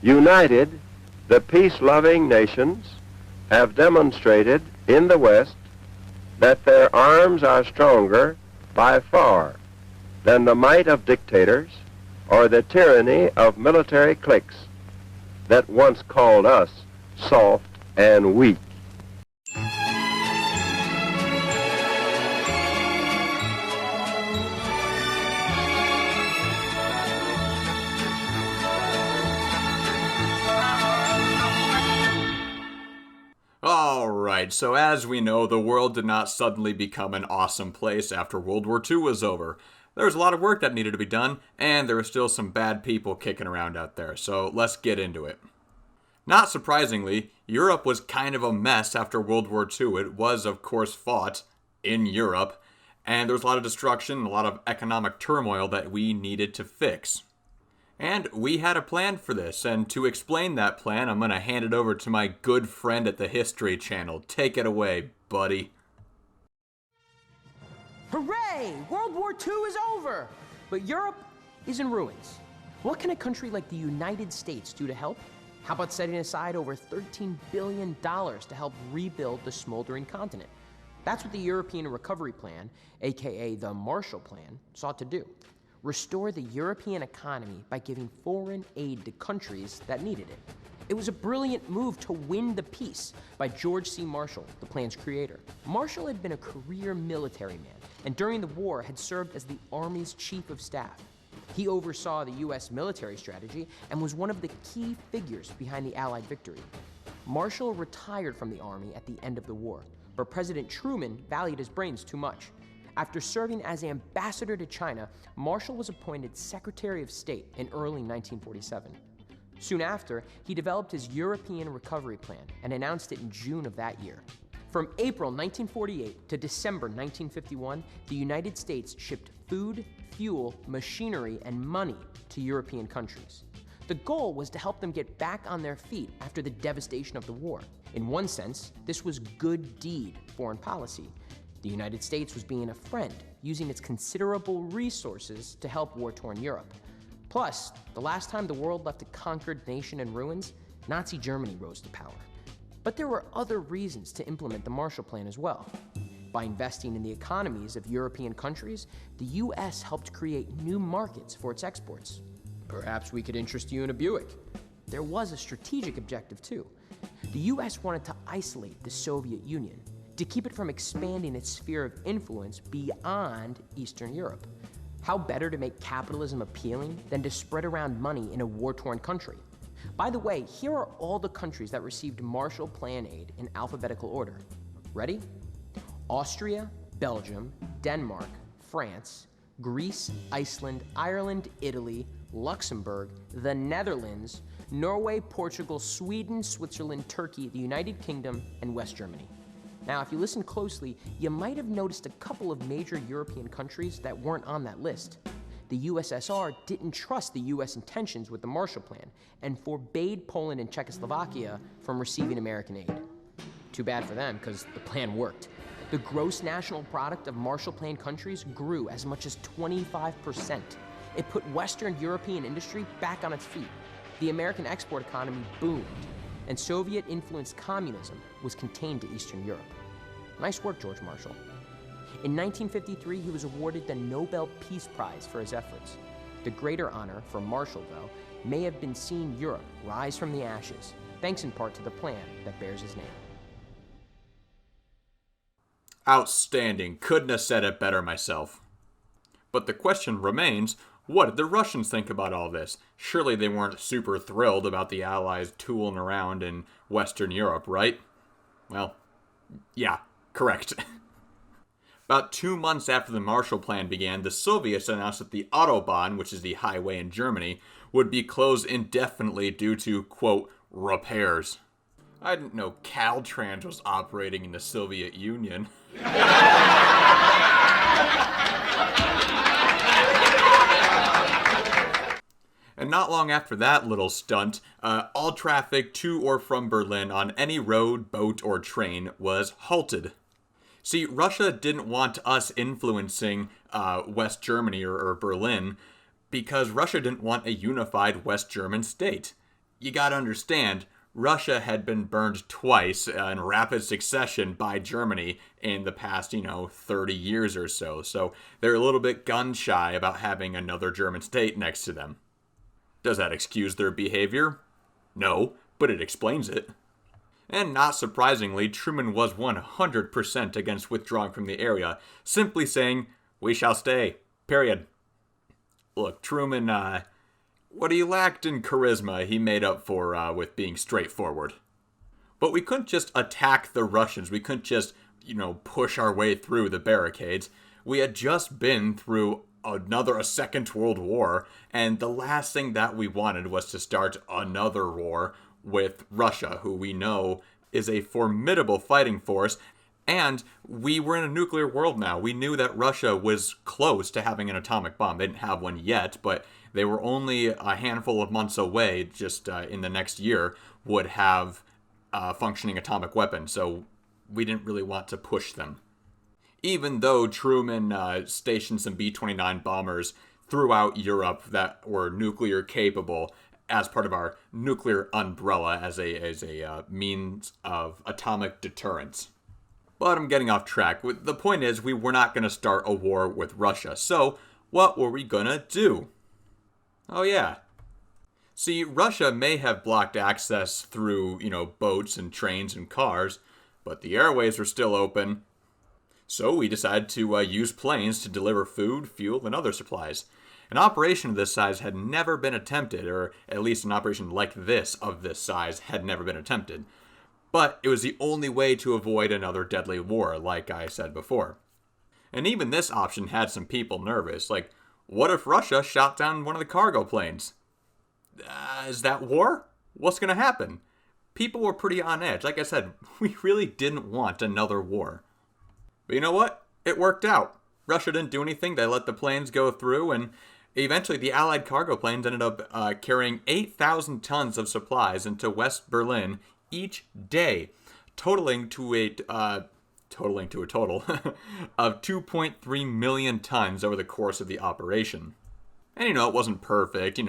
United, the peace-loving nations have demonstrated in the West that their arms are stronger by far than the might of dictators or the tyranny of military cliques that once called us soft and weak. Alright, so as we know, the world did not suddenly become an awesome place after World War II was over. There was a lot of work that needed to be done, and there were still some bad people kicking around out there, so let's get into it. Not surprisingly, Europe was kind of a mess after World War II. It was, of course, fought in Europe, and there was a lot of destruction and a lot of economic turmoil that we needed to fix. And we had a plan for this, and to explain that plan, I'm going to hand it over to my good friend at the History Channel. Take it away, buddy. Hooray! World War II is over! But Europe is in ruins. What can a country like the United States do to help? How about setting aside over $13 billion to help rebuild the smoldering continent? That's what the European Recovery Plan, aka the Marshall Plan, sought to do. Restore the European economy by giving foreign aid to countries that needed it. It was a brilliant move to win the peace by George C. Marshall, the plan's creator. Marshall had been a career military man, and during the war had served as the Army's chief of staff. He oversaw the U.S. military strategy and was one of the key figures behind the Allied victory. Marshall retired from the Army at the end of the war, but President Truman valued his brains too much. After serving as ambassador to China, Marshall was appointed Secretary of State in early 1947. Soon after, he developed his European Recovery Plan and announced it in June of that year. From April 1948 to December 1951, the United States shipped food, fuel, machinery, and money to European countries. The goal was to help them get back on their feet after the devastation of the war. In one sense, this was good deed foreign policy. The United States was being a friend, using its considerable resources to help war-torn Europe. Plus, the last time the world left a conquered nation in ruins, Nazi Germany rose to power. But there were other reasons to implement the Marshall Plan as well. By investing in the economies of European countries, the U.S. helped create new markets for its exports. Perhaps we could interest you in a Buick. There was a strategic objective too. The U.S. wanted to isolate the Soviet Union, to keep it from expanding its sphere of influence beyond Eastern Europe. How better to make capitalism appealing than to spread around money in a war-torn country? By the way, here are all the countries that received Marshall Plan aid in alphabetical order. Ready? Austria, Belgium, Denmark, France, Greece, Iceland, Ireland, Italy, Luxembourg, the Netherlands, Norway, Portugal, Sweden, Switzerland, Turkey, the United Kingdom, and West Germany. Now, if you listen closely, you might have noticed a couple of major European countries that weren't on that list. The USSR didn't trust the US intentions with the Marshall Plan and forbade Poland and Czechoslovakia from receiving American aid. Too bad for them, because the plan worked. The gross national product of Marshall Plan countries grew as much as 25%. It put Western European industry back on its feet. The American export economy boomed, and Soviet-influenced communism was contained to Eastern Europe. Nice work, George Marshall. In 1953, he was awarded the Nobel Peace Prize for his efforts. The greater honor for Marshall, though, may have been seeing Europe rise from the ashes, thanks in part to the plan that bears his name. Outstanding. Couldn't have said it better myself. But the question remains, what did the Russians think about all this? Surely they weren't super thrilled about the Allies tooling around in Western Europe, right? Well, yeah, correct. About 2 months after the Marshall Plan began, the Soviets announced that the Autobahn, which is the highway in Germany, would be closed indefinitely due to, quote, repairs. I didn't know Caltrans was operating in the Soviet Union. And not long after that little stunt, all traffic to or from Berlin on any road, boat, or train was halted. See, Russia didn't want us influencing West Germany or Berlin because Russia didn't want a unified West German state. You gotta understand, Russia had been burned twice in rapid succession by Germany in the past, 30 years or so. So they're a little bit gun shy about having another German state next to them. Does that excuse their behavior? No, but it explains it. And not surprisingly, Truman was 100% against withdrawing from the area, simply saying, "We shall stay. Period." Look, Truman, what he lacked in charisma, he made up for with being straightforward. But we couldn't just attack the Russians. We couldn't just, push our way through the barricades. We had just been through a second world war, and the last thing that we wanted was to start another war with Russia, who we know is a formidable fighting force. And we were in a nuclear world now. We knew that Russia was close to having an atomic bomb. They didn't have one yet, but they were only a handful of months away, just in the next year, would have a functioning atomic weapon. So we didn't really want to push them. Even though Truman stationed some B-29 bombers throughout Europe that were nuclear capable as part of our nuclear umbrella as a means of atomic deterrence. But I'm getting off track. The point is, we were not going to start a war with Russia. So, what were we going to do? Oh yeah. See, Russia may have blocked access through, boats and trains and cars, but the airways were still open. So we decided to use planes to deliver food, fuel, and other supplies. An operation of this size had never been attempted, or at least an operation like this of this size had never been attempted. But it was the only way to avoid another deadly war, like I said before. And even this option had some people nervous. Like, what if Russia shot down one of the cargo planes? Is that war? What's going to happen? People were pretty on edge. Like I said, we really didn't want another war. But you know what? It worked out. Russia didn't do anything. They let the planes go through, and eventually the Allied cargo planes ended up carrying 8,000 tons of supplies into West Berlin each day, totaling to a total of 2.3 million tons over the course of the operation. And it wasn't perfect,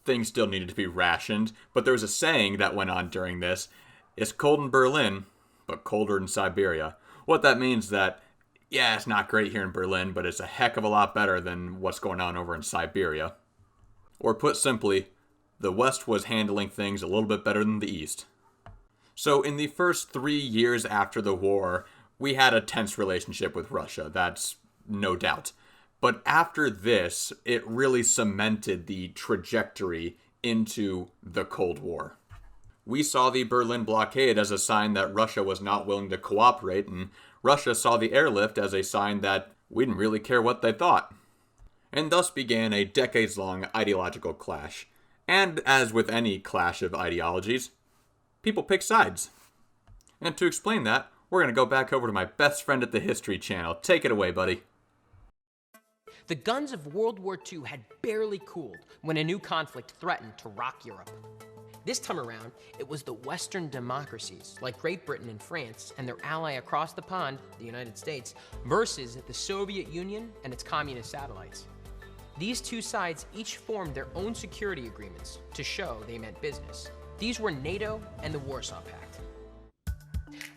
things still needed to be rationed, but there was a saying that went on during this: it's cold in Berlin, but colder in Siberia. What that means that, yeah, it's not great here in Berlin, but it's a heck of a lot better than what's going on over in Siberia. Or put simply, the West was handling things a little bit better than the East. So in the first 3 years after the war, we had a tense relationship with Russia, that's no doubt. But after this, it really cemented the trajectory into the Cold War. We saw the Berlin blockade as a sign that Russia was not willing to cooperate, and Russia saw the airlift as a sign that we didn't really care what they thought. And thus began a decades-long ideological clash. And as with any clash of ideologies, people pick sides. And to explain that, we're going to go back over to my best friend at the History Channel. Take it away, buddy. The guns of World War II had barely cooled when a new conflict threatened to rock Europe. This time around, it was the Western democracies, like Great Britain and France, and their ally across the pond, the United States, versus the Soviet Union and its communist satellites. These two sides each formed their own security agreements to show they meant business. These were NATO and the Warsaw Pact.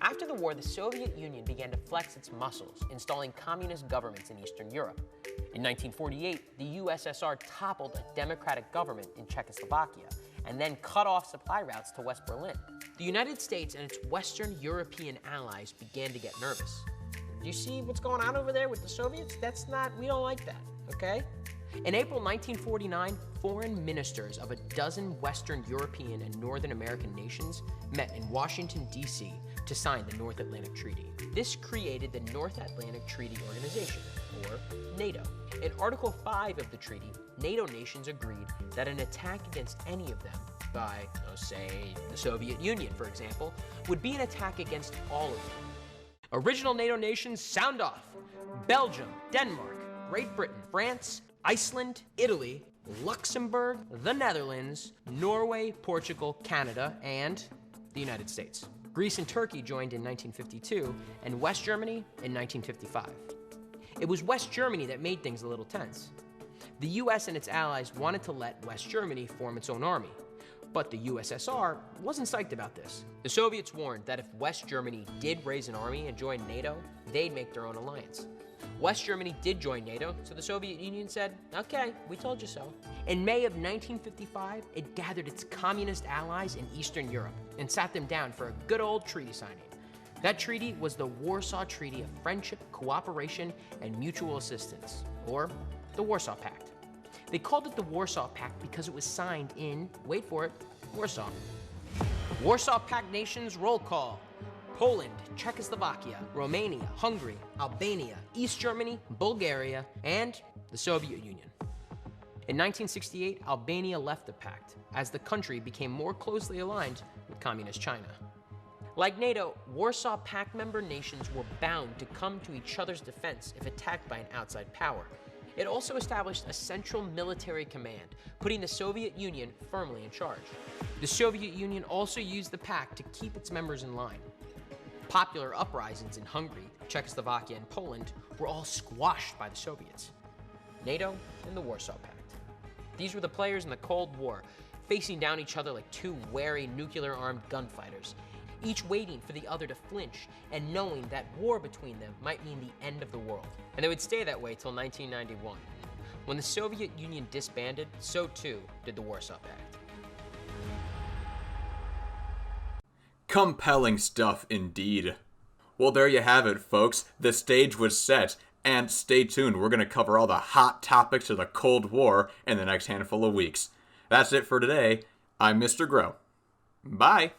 After the war, the Soviet Union began to flex its muscles, installing communist governments in Eastern Europe. In 1948, the USSR toppled a democratic government in Czechoslovakia and then cut off supply routes to West Berlin. The United States and its Western European allies began to get nervous. Do you see what's going on over there with the Soviets? We don't like that, okay? In April 1949, foreign ministers of a dozen Western European and Northern American nations met in Washington, D.C. to sign the North Atlantic Treaty. This created the North Atlantic Treaty Organization, or NATO. In Article 5 of the treaty, NATO nations agreed that an attack against any of them by, say, the Soviet Union, for example, would be an attack against all of them. Original NATO nations sound off: Belgium, Denmark, Great Britain, France, Iceland, Italy, Luxembourg, the Netherlands, Norway, Portugal, Canada, and the United States. Greece and Turkey joined in 1952, and West Germany in 1955. It was West Germany that made things a little tense. The US and its allies wanted to let West Germany form its own army, But the USSR wasn't psyched about this. The Soviets warned that if West Germany did raise an army and join NATO, they'd make their own alliance. West Germany did join NATO, so the Soviet Union said, okay, we told you so. In May of 1955, it gathered its communist allies in Eastern Europe and sat them down for a good old treaty signing. That treaty was the Warsaw Treaty of Friendship, Cooperation, and Mutual Assistance, or the Warsaw Pact. They called it the Warsaw Pact because it was signed in, wait for it, Warsaw. Warsaw Pact nations roll call. Poland, Czechoslovakia, Romania, Hungary, Albania, East Germany, Bulgaria, and the Soviet Union. In 1968, Albania left the pact as the country became more closely aligned with Communist China. Like NATO, Warsaw Pact member nations were bound to come to each other's defense if attacked by an outside power. It also established a central military command, putting the Soviet Union firmly in charge. The Soviet Union also used the pact to keep its members in line. Popular uprisings in Hungary, Czechoslovakia, and Poland were all squashed by the Soviets. NATO and the Warsaw Pact. These were the players in the Cold War, facing down each other like two wary nuclear-armed gunfighters, each waiting for the other to flinch and knowing that war between them might mean the end of the world. And they would stay that way till 1991. When the Soviet Union disbanded, so too did the Warsaw Pact. Compelling stuff indeed. Well, there you have it, folks. The stage was set, and stay tuned. We're going to cover all the hot topics of the Cold War in the next handful of weeks. That's it for today. I'm Mr. Grow. Bye.